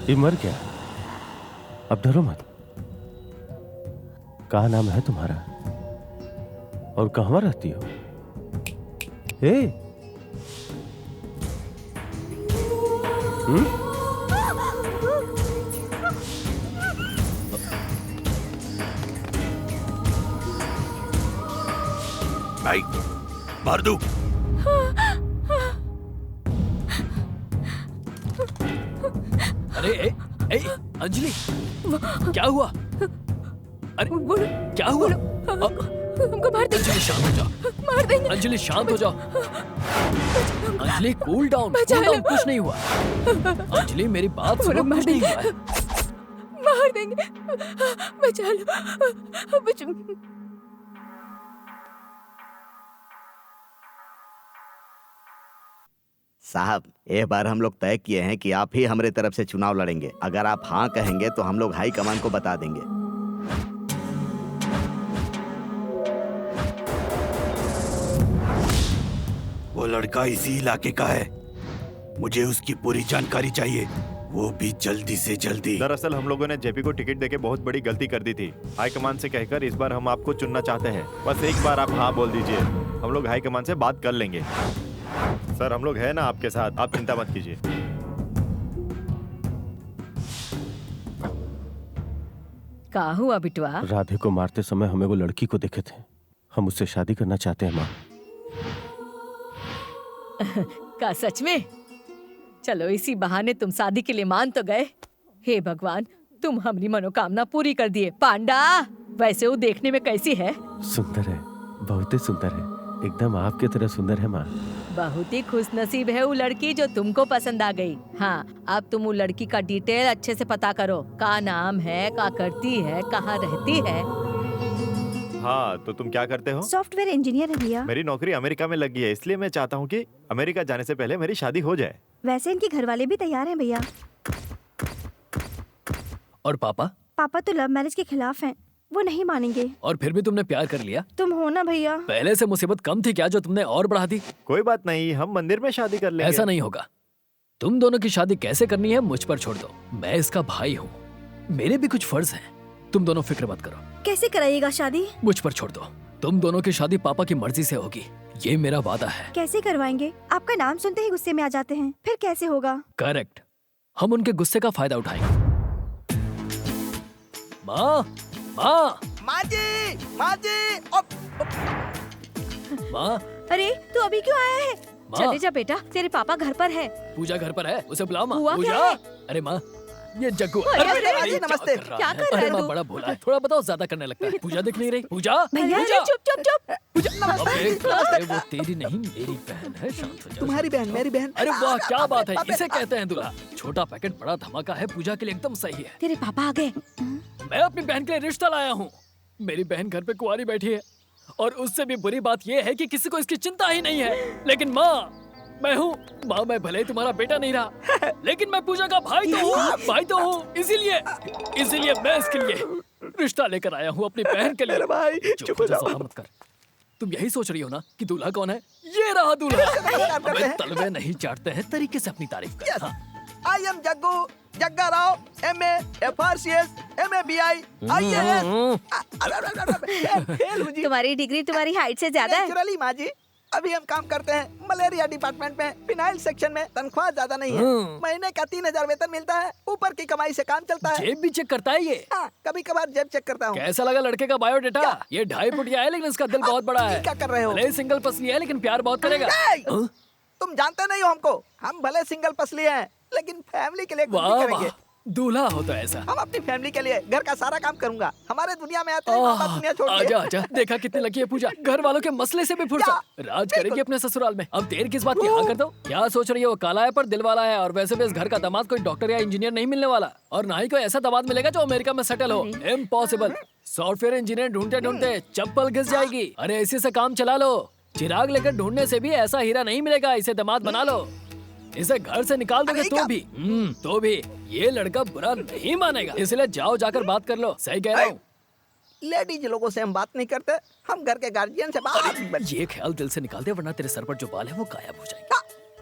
ये मर गया। अब डरो मत। क्या नाम है तुम्हारा और कहाँ रहती हो? भाई मार दूं। अरे अंजलि, क्या हुआ? अरे क्या हुआ? हमको मार देंगे। अंजलि शांत हो जाओ। मार देंगे। अंजलि शांत हो जाओ। अंजलि कूल डाउन, कुछ नहीं हुआ। अंजलि मेरी बात सुनो, कुछ नहीं हुआ है। मार देंगे, बचा लो। साहब, ये बार हम लोग तय किए हैं कि आप ही हमारे तरफ से चुनाव लड़ेंगे। अगर आप हाँ कहेंगे तो हम लोग हाई कमान को बता देंगे। वो लड़का इसी इलाके का है, मुझे उसकी पूरी जानकारी चाहिए, वो भी जल्दी से जल्दी। दरअसल हम लोगों ने जेपी को टिकट देके बहुत बड़ी गलती कर दी थी। हाईकमान से कहकर इस बार हम आपको चुनना चाहते हैं। बस एक बार आप हाँ बोल दीजिए, हम लोग हाईकमान से बात कर लेंगे। सर, हम लोग हैं ना आपके साथ, आप चिंता मत कीजिए। क्या हुआ बिटवा? राधे को मारते समय हमें वो लड़की को देखे थे, हम उससे शादी करना चाहते हैं माँ। का सच में? चलो इसी बहाने तुम शादी के लिए मान तो गए। हे भगवान, तुम हमारी मनोकामना पूरी कर दिए। पांडा, वैसे वो देखने में कैसी है? सुंदर है, बहुत ही सुंदर है, एकदम आपके तरह सुंदर है माँ। बहुत ही खुश नसीब है वो लड़की जो तुमको पसंद आ गई। हाँ, अब तुम वो लड़की का डिटेल अच्छे से पता करो। का नाम है, का करती है, कहाँ रहती है। हाँ, तो तुम क्या करते हो? सॉफ्टवेयर इंजीनियर है भैया। मेरी नौकरी अमेरिका में लगी है, इसलिए मैं चाहता हूँ कि अमेरिका जाने से पहले मेरी शादी हो जाए। वैसे इनके घर वाले भी तैयार हैं भैया। और पापा? पापा तो लव मैरिज के खिलाफ हैं, वो नहीं मानेंगे। और फिर भी तुमने प्यार कर लिया? तुम हो ना भैया। पहले से मुसीबत कम थी क्या जो तुमने और बढ़ा दी? कोई बात नहीं, हम मंदिर में शादी कर लेंगे। ऐसा नहीं होगा। तुम दोनों की शादी कैसे करनी है मुझ पर छोड़ दो। मैं इसका भाई हूँ, मेरे भी कुछ फर्ज हैं। तुम दोनों फिक्र मत करो। कैसे कराइएगा शादी? मुझ पर छोड़ दो। तुम दोनों की शादी पापा की मर्जी से होगी, ये मेरा वादा है। कैसे करवाएंगे? आपका नाम सुनते ही गुस्से में आ जाते हैं, फिर कैसे होगा? करेक्ट, हम उनके गुस्से का फायदा उठाएंगे। माँ, माँ, माँ जी, माँ। अरे तू अभी क्यों आया है? माँ, चले जा बेटा, तेरे पापा घर पर है। पूजा घर पर है, उसे बुलाओ माँ। हुआ क्या पूजा। है? अरे माँ, ये जग्गू। अरे माँ जी, नमस्ते। क्या कर रहा अरे है माँ, तू? बड़ा भोला है, थोड़ा बताओ, ज्यादा करने लगता है। पूजा दिख नहीं रही। पूजा, भैया, पूजा। चुप। अबे, वो तेरी नहीं मेरी बहन है, शांत हो जा। तुम्हारी बहन, मेरी बहन। अरे वाह, क्या बात है, इसे कहते हैं दूल्हा। छोटा पैकेट बड़ा धमाका है, पूजा के लिए एकदम सही है। तेरे पापा आ गए। मैं अपनी बहन के लिए रिश्ता लाया हूँ। मेरी बहन घर पे कुंवारी बैठी है और उससे भी बुरी बात यह है कि किसी को इसकी चिंता ही नहीं है। लेकिन माँ, मैं हूँ माँ, मैं भले ही तुम्हारा बेटा नहीं रहा, लेकिन मैं पूजा का भाई तो हूँ, इसीलिए मैं इसके लिए रिश्ता लेकर आया हूँ अपनी बहन के लिए। भाई, चुप हो जा, सलाह मत कर। तुम यही सोच रही हो ना कि दूल्हा कौन है? ये रहा दूल्हा। हमें तलवे नहीं चाटते हैं, तरीके से अपनी तारीफ कर। हाँ। I am Jagga Rao, MA, FRCS, MABI, IAS। Fail हूँ जी। तुम्हारी डिग्री तुम्हारी हाइट से ज्यादा है। नेचुरली माँ जी, अभी हम काम करते हैं मलेरिया डिपार्टमेंट में, फिनाइल सेक्शन में। तनख्वाह ज्यादा नहीं है, महीने का 3000 वेतन मिलता है, ऊपर की कमाई से काम चलता है। जेब भी चेक करता है ये? हाँ, कभी कभार जेब चेक करता हूँ। कैसा लगा लड़के का बायोडेटा? ये 2.5 फुटिया है, लेकिन इसका दिल बहुत बड़ा है। क्या कर रहे हो? भले सिंगल पसली है, लेकिन प्यार बहुत करेगा। हाँ? तुम जानते नहीं हो हमको, हम भले सिंगल पसली हैं, लेकिन फैमिली के लिए कुछ भी वाह करेंगे। वाह, दूल्हा हो तो ऐसा। हम अपनी फैमिली के लिए घर का सारा काम करूंगा। हमारे दुनिया में आते हैं, दुनिया छोड़ के। आजा, देखा कितनी लकी है पूजा, घर वालों के मसले से भी फुर्सत। राज करेगी अपने ससुराल में। अब देर किस बात की, हाँ कर दो। क्या सोच रही है, वो काला है पर दिल वाला है। और वैसे भी इस घर का दामाद कोई डॉक्टर या इंजीनियर नहीं मिलने वाला, और ना ही कोई ऐसा दामाद मिलेगा जो अमेरिका में सेटल हो। इम्पॉसिबल। सॉफ्टवेयर इंजीनियर ढूंढते ढूंढते चप्पल घिस जाएगी। अरे इसी से काम चला लो। चिराग लेकर ढूंढने से भी ऐसा हीरा नहीं मिलेगा। इसे दामाद बना लो। इसे घर से निकाल दोगे तो भी ये लड़का बुरा नहीं मानेगा। इसलिए जाओ जाकर बात कर लो। सही कह रहा हूँ। लेडीज लोगों से हम बात नहीं करते, हम घर के गार्जियन से बात। ये ख्याल दिल से निकाल दे वरना तेरे सर पर जो बाल है वो गायब हो जाएंगे।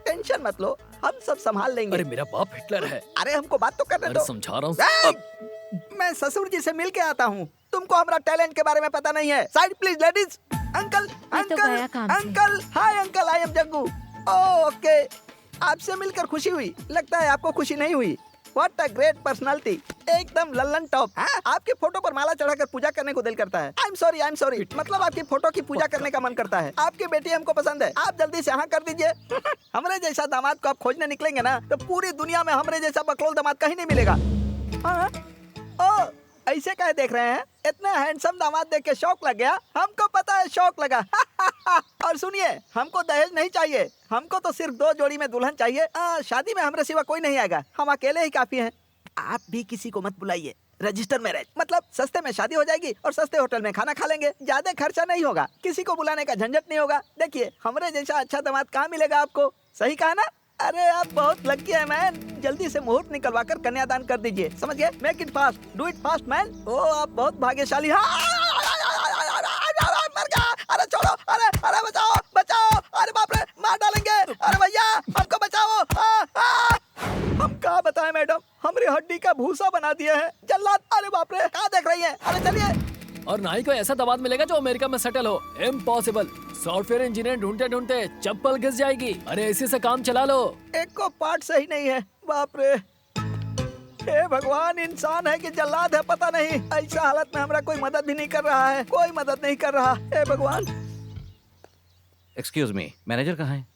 टेंशन मत लो, हम सब संभाल लेंगे। अरे मेरा बाप हिटलर है। अरे हमको बात तो करने अरे दो। समझा रहा हूँ। मैं ससुर जी से मिल के आता हूँ। तुमको हमारा टैलेंट के बारे में पता नहीं है। Side please ladies. अंकल गया काम से। Uncle hi uncle, I am Jaggu. Okay, आपसे मिलकर खुशी हुई। लगता है आपको खुशी नहीं हुई। व्हाट अ ग्रेट पर्सनालिटी, एकदम लल्लन टॉप। आपकी फोटो पर माला चढ़ाकर पूजा करने को दिल करता है। आई एम सॉरी, मतलब आपकी फोटो की पूजा करने का मन करता है। आपकी बेटी हमको पसंद है। आप जल्दी से हाँ कर दीजिए। हमरे जैसा दामाद को आप खोजने निकलेंगे ना तो पूरी दुनिया में हमरे जैसा बकलोल दामाद कहीं नहीं मिलेगा। हाँ? ओ, ऐसे काहे देख रहे हैं? इतना हैंडसम दामाद देख के शौक लग गया। हमको पता है शौक लगा। और सुनिए, हमको दहेज नहीं चाहिए। हमको तो सिर्फ 2 जोड़ी में दुल्हन चाहिए। शादी में हमरे सिवा कोई नहीं आएगा। हम अकेले ही काफी हैं। आप भी किसी को मत बुलाइए। रजिस्टर मैरिज मतलब सस्ते में शादी हो जाएगी और सस्ते होटल में खाना खा लेंगे। ज्यादा खर्चा नहीं होगा, किसी को बुलाने का झंझट नहीं होगा। देखिए, हमरे जैसा अच्छा दामाद कहाँ मिलेगा आपको। सही कहा ना? अरे आप बहुत लकी है मैन। जल्दी से मुहूर्त निकलवा कर कन्यादान कर दीजिए। समझ गए? Make it fast, do it fast man. ओ आप बहुत भाग्यशाली। मर गया। अरे छोड़ो, अरे बचाओ बचाओ। अरे बाप रे, मार डालेंगे। अरे भैया हमको बचाओ। हम कहाँ बताएं मैडम, हमारी हड्डी का भूसा बना दिया है जल्लाद। अरे बाप रे, कहाँ देख रही है? अरे चलिए। और ना ही कोई ऐसा दामाद मिलेगा जो अमेरिका में सेटल हो। इम्पॉसिबल। सॉफ्टवेयर इंजीनियर ढूंढते ढूंढते चप्पल घिस जाएगी। अरे इसी से काम चला लो। एक को पार्ट सही नहीं है। बाप रे, हे भगवान, इंसान है कि जल्लाद है पता नहीं। ऐसा हालत में हमारा कोई मदद भी नहीं कर रहा है। कोई मदद नहीं कर रहा। हे भगवान। एक्सक्यूज मी, मैनेजर कहाँ है?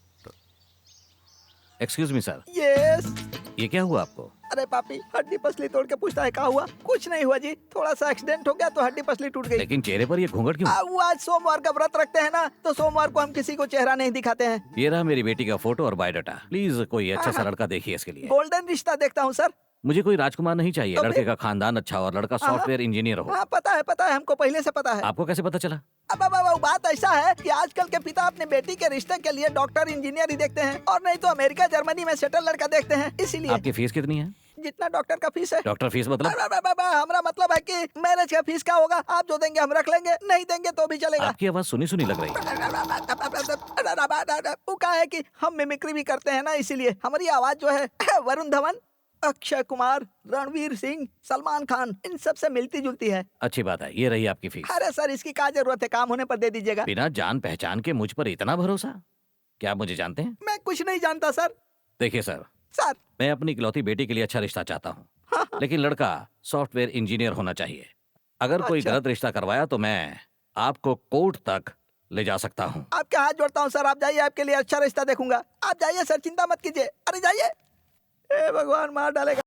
Excuse me sir, yes. ये क्या हुआ आपको? अरे पापी, हड्डी पसली तोड़ के पूछता है क्या हुआ? कुछ नहीं हुआ जी, थोड़ा सा एक्सीडेंट हो गया तो हड्डी पसली टूट गई। लेकिन चेहरे पर ये घूंघट क्यों? वो आज सोमवार का व्रत रखते हैं ना, तो सोमवार को हम किसी को चेहरा नहीं दिखाते हैं। ये रहा मेरी बेटी का फोटो और बायोडाटा। प्लीज कोई अच्छा सा लड़का देखिए इसके लिए। गोल्डन रिश्ता देखता हूँ सर। मुझे कोई राजकुमार नहीं चाहिए। तो लड़के का खानदान अच्छा और लड़का सॉफ्टवेयर इंजीनियर हो। हाँ पता है, हमको पहले से पता है। आपको कैसे पता चला? अब बात ऐसा है कि आजकल के पिता अपने बेटी के रिश्ते के लिए डॉक्टर इंजीनियर ही देखते हैं और नहीं तो अमेरिका जर्मनी में सेटल लड़का देखते हैं। इसीलिए आपकी फीस कितनी है? जितना डॉक्टर का फीस है। डॉक्टर फीस मतलब? हमारा मतलब है कि मैरिज का फीस क्या होगा। आप जो देंगे हम रख लेंगे, नहीं देंगे तो भी चलेगा। आपकी आवाज सुनी सुनी लग रही है। वो क्या है कि हम मिमिक्री भी करते हैं ना, इसीलिए हमारी आवाज जो है वरुण धवन, अक्षय कुमार, रणवीर सिंह, सलमान खान, इन सब से मिलती जुलती है। अच्छी बात है, ये रही आपकी फीस। अरे सर, इसकी क्या जरूरत है? काम होने पर दे दीजिएगा। बिना जान पहचान के मुझ पर इतना भरोसा? क्या आप मुझे जानते हैं? मैं कुछ नहीं जानता सर। देखिए सर, मैं अपनी इकलौती बेटी के लिए अच्छा रिश्ता चाहता हूँ, लेकिन लड़का सॉफ्टवेयर इंजीनियर होना चाहिए। अगर कोई गलत रिश्ता करवाया तो मैं आपको कोर्ट तक ले जा सकता हूँ। आपके हाथ जोड़ता हूँ सर, आप जाइए, आपके लिए अच्छा रिश्ता देखूंगा। आप जाइए सर, चिंता मत कीजिए। अरे जाइए। हे भगवान, मार डालेगा।